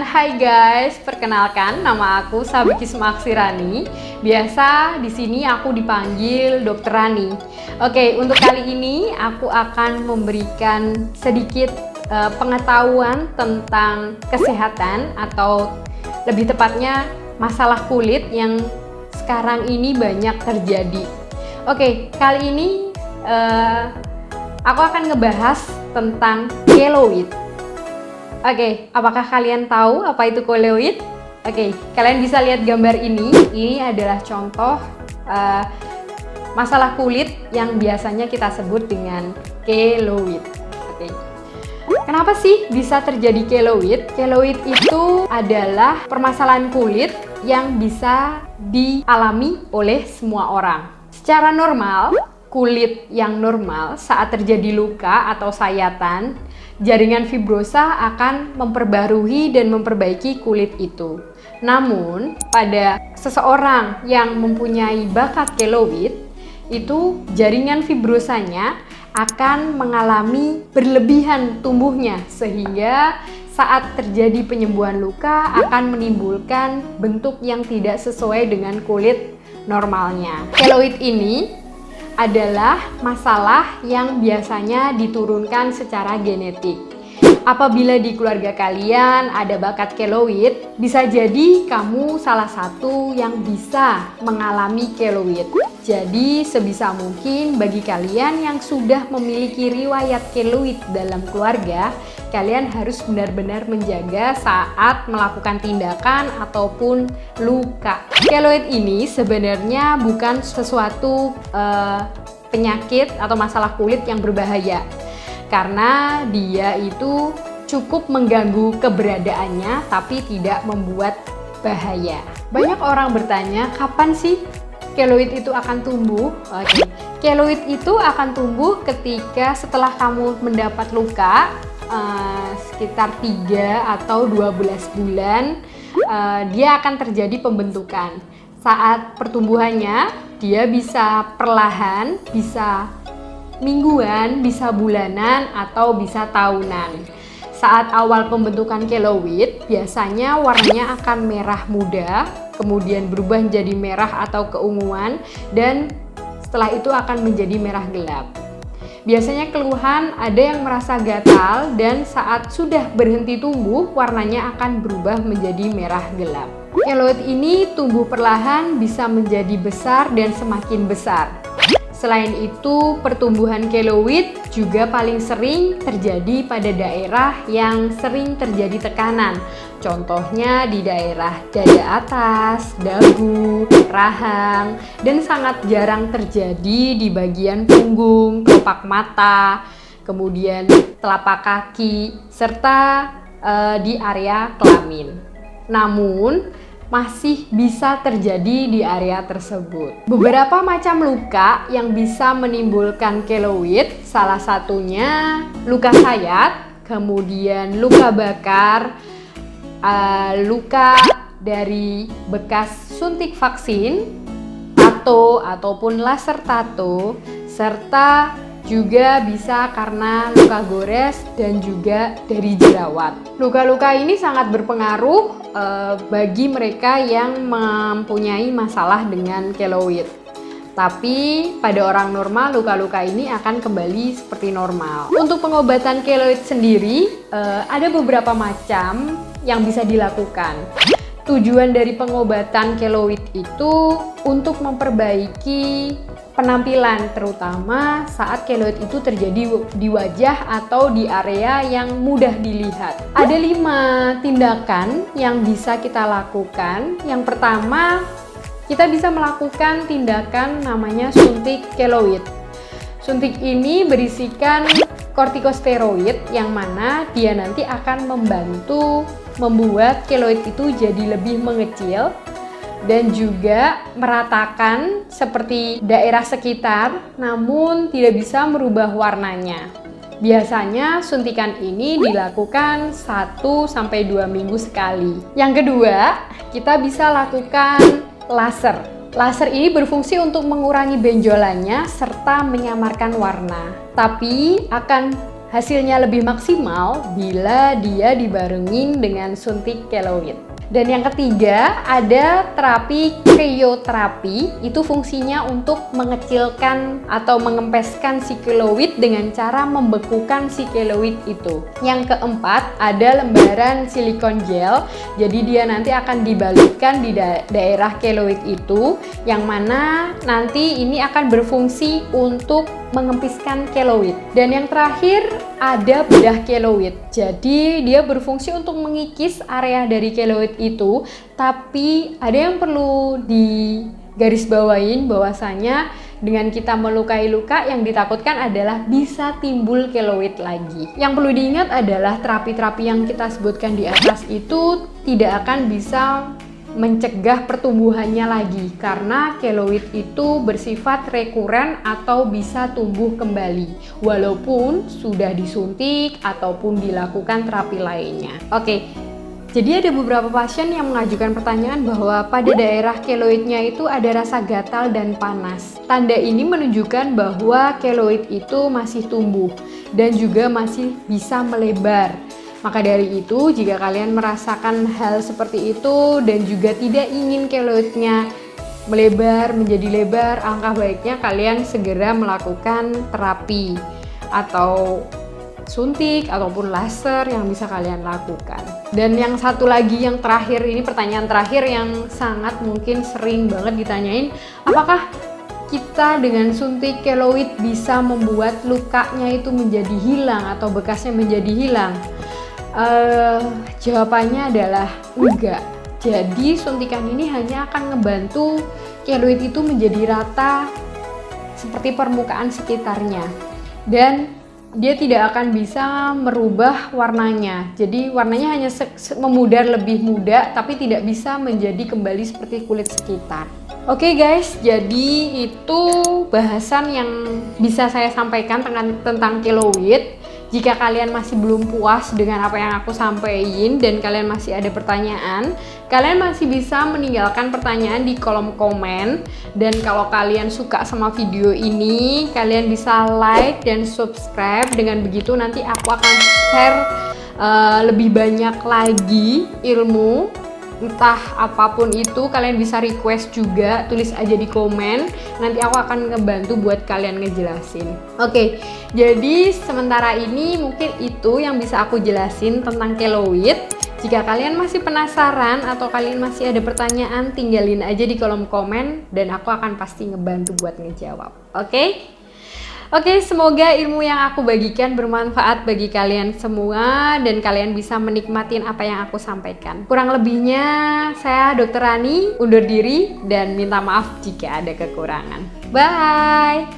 Hai guys, perkenalkan nama aku Sabikis Maksirani. Biasa di sini aku dipanggil Dokter Rani. Oke, untuk kali ini aku akan memberikan sedikit pengetahuan tentang kesehatan atau lebih tepatnya masalah kulit yang sekarang ini banyak terjadi. Oke, kali ini aku akan ngebahas tentang keloid. Oke, apakah kalian tahu apa itu keloid? Oke, kalian bisa lihat gambar ini. Ini adalah contoh masalah kulit yang biasanya kita sebut dengan keloid. Oke. Kenapa sih bisa terjadi keloid? Keloid itu adalah permasalahan kulit yang bisa dialami oleh semua orang. Secara normal, kulit yang normal saat terjadi luka atau sayatan, jaringan fibrosa akan memperbarui dan memperbaiki kulit itu. Namun, pada seseorang yang mempunyai bakat keloid, itu jaringan fibrosanya akan mengalami berlebihan tumbuhnya, sehingga saat terjadi penyembuhan luka akan menimbulkan bentuk yang tidak sesuai dengan kulit normalnya. Keloid ini adalah masalah yang biasanya diturunkan secara genetik. Apabila di keluarga kalian ada bakat keloid, bisa jadi kamu salah satu yang bisa mengalami keloid. Jadi sebisa mungkin bagi kalian yang sudah memiliki riwayat keloid dalam keluarga, kalian harus benar-benar menjaga saat melakukan tindakan ataupun luka. Keloid ini sebenarnya bukan sesuatu penyakit atau masalah kulit yang berbahaya, karena dia itu cukup mengganggu keberadaannya tapi tidak membuat bahaya. Banyak orang bertanya, kapan sih keloid itu akan tumbuh? Oke. Keloid itu akan tumbuh ketika setelah kamu mendapat luka sekitar 3 atau 12 bulan, dia akan terjadi pembentukan. Saat pertumbuhannya, dia bisa perlahan, bisa mingguan, bisa bulanan, atau bisa tahunan. Saat awal pembentukan keloid, biasanya warnanya akan merah muda, kemudian berubah menjadi merah atau keunguan, dan setelah itu akan menjadi merah gelap. Biasanya keluhan ada yang merasa gatal, dan saat sudah berhenti tumbuh, warnanya akan berubah menjadi merah gelap. Keloid ini tumbuh perlahan, bisa menjadi besar dan semakin besar. Selain itu, pertumbuhan keloid juga paling sering terjadi pada daerah yang sering terjadi tekanan. Contohnya di daerah dada atas, dagu, rahang, dan sangat jarang terjadi di bagian punggung, kelopak mata, kemudian telapak kaki, serta di area kelamin. Namun, masih bisa terjadi di area tersebut. Beberapa macam luka yang bisa menimbulkan keloid, salah satunya luka sayat, kemudian luka bakar, luka dari bekas suntik vaksin, tato ataupun laser tato, serta juga bisa karena luka gores dan juga dari jerawat. Luka-luka ini sangat berpengaruh bagi mereka yang mempunyai masalah dengan keloid. Tapi pada orang normal, luka-luka ini akan kembali seperti normal. Untuk pengobatan keloid sendiri, ada beberapa macam yang bisa dilakukan. Tujuan dari pengobatan keloid itu untuk memperbaiki penampilan, terutama saat keloid itu terjadi di wajah atau di area yang mudah dilihat. Ada 5 tindakan yang bisa kita lakukan. Yang pertama, kita bisa melakukan tindakan namanya suntik keloid. Suntik ini berisikan kortikosteroid yang mana dia nanti akan membantu membuat keloid itu jadi lebih mengecil dan juga meratakan seperti daerah sekitar, namun tidak bisa merubah warnanya. Biasanya suntikan ini dilakukan 1-2 minggu sekali. Yang kedua, kita bisa lakukan laser. Laser ini berfungsi untuk mengurangi benjolannya serta menyamarkan warna, tapi akan hasilnya lebih maksimal bila dia dibarengin dengan suntik keloid. Dan yang ketiga, ada terapi krioterapi. Itu fungsinya untuk mengecilkan atau mengempeskan si keloid dengan cara membekukan si keloid itu. Yang keempat, ada lembaran silikon gel. Jadi dia nanti akan dibalutkan di daerah keloid itu, yang mana nanti ini akan berfungsi untuk mengempiskan keloid. Dan yang terakhir, ada bedah keloid. Jadi dia berfungsi untuk mengikis area dari keloid itu, tapi ada yang perlu digarisbawain bahwasanya dengan kita melukai luka, yang ditakutkan adalah bisa timbul keloid lagi. Yang perlu diingat adalah terapi-terapi yang kita sebutkan di atas itu tidak akan bisa mencegah pertumbuhannya lagi, karena keloid itu bersifat rekuren atau bisa tumbuh kembali walaupun sudah disuntik ataupun dilakukan terapi lainnya. Oke, jadi ada beberapa pasien yang mengajukan pertanyaan bahwa pada daerah keloidnya itu ada rasa gatal dan panas. Tanda ini menunjukkan bahwa keloid itu masih tumbuh dan juga masih bisa melebar. Maka dari itu, jika kalian merasakan hal seperti itu dan juga tidak ingin keloidnya melebar menjadi lebar, alangkah baiknya kalian segera melakukan terapi atau suntik ataupun laser yang bisa kalian lakukan. Dan yang satu lagi, yang terakhir, ini pertanyaan terakhir yang sangat mungkin sering banget ditanyain, apakah kita dengan suntik keloid bisa membuat lukanya itu menjadi hilang atau bekasnya menjadi hilang? Jawabannya adalah enggak. Jadi suntikan ini hanya akan ngebantu keloid itu menjadi rata seperti permukaan sekitarnya, dan dia tidak akan bisa merubah warnanya. Jadi warnanya hanya memudar lebih muda, tapi tidak bisa menjadi kembali seperti kulit sekitar. Oke guys, jadi itu bahasan yang bisa saya sampaikan tentang keloid. Jika kalian masih belum puas dengan apa yang aku sampaikan dan kalian masih ada pertanyaan, kalian masih bisa meninggalkan pertanyaan di kolom komen. Dan kalau kalian suka sama video ini, kalian bisa like dan subscribe. Dengan begitu nanti aku akan share lebih banyak lagi ilmu, entah apapun itu. Kalian bisa request juga, tulis aja di komen, nanti aku akan ngebantu buat kalian ngejelasin. Oke, jadi sementara ini mungkin itu yang bisa aku jelasin tentang keloid. Jika kalian masih penasaran atau kalian masih ada pertanyaan, tinggalin aja di kolom komen dan aku akan pasti ngebantu buat ngejawab. Oke, semoga ilmu yang aku bagikan bermanfaat bagi kalian semua dan kalian bisa menikmatin apa yang aku sampaikan. Kurang lebihnya, saya Dr. Rani undur diri dan minta maaf jika ada kekurangan. Bye!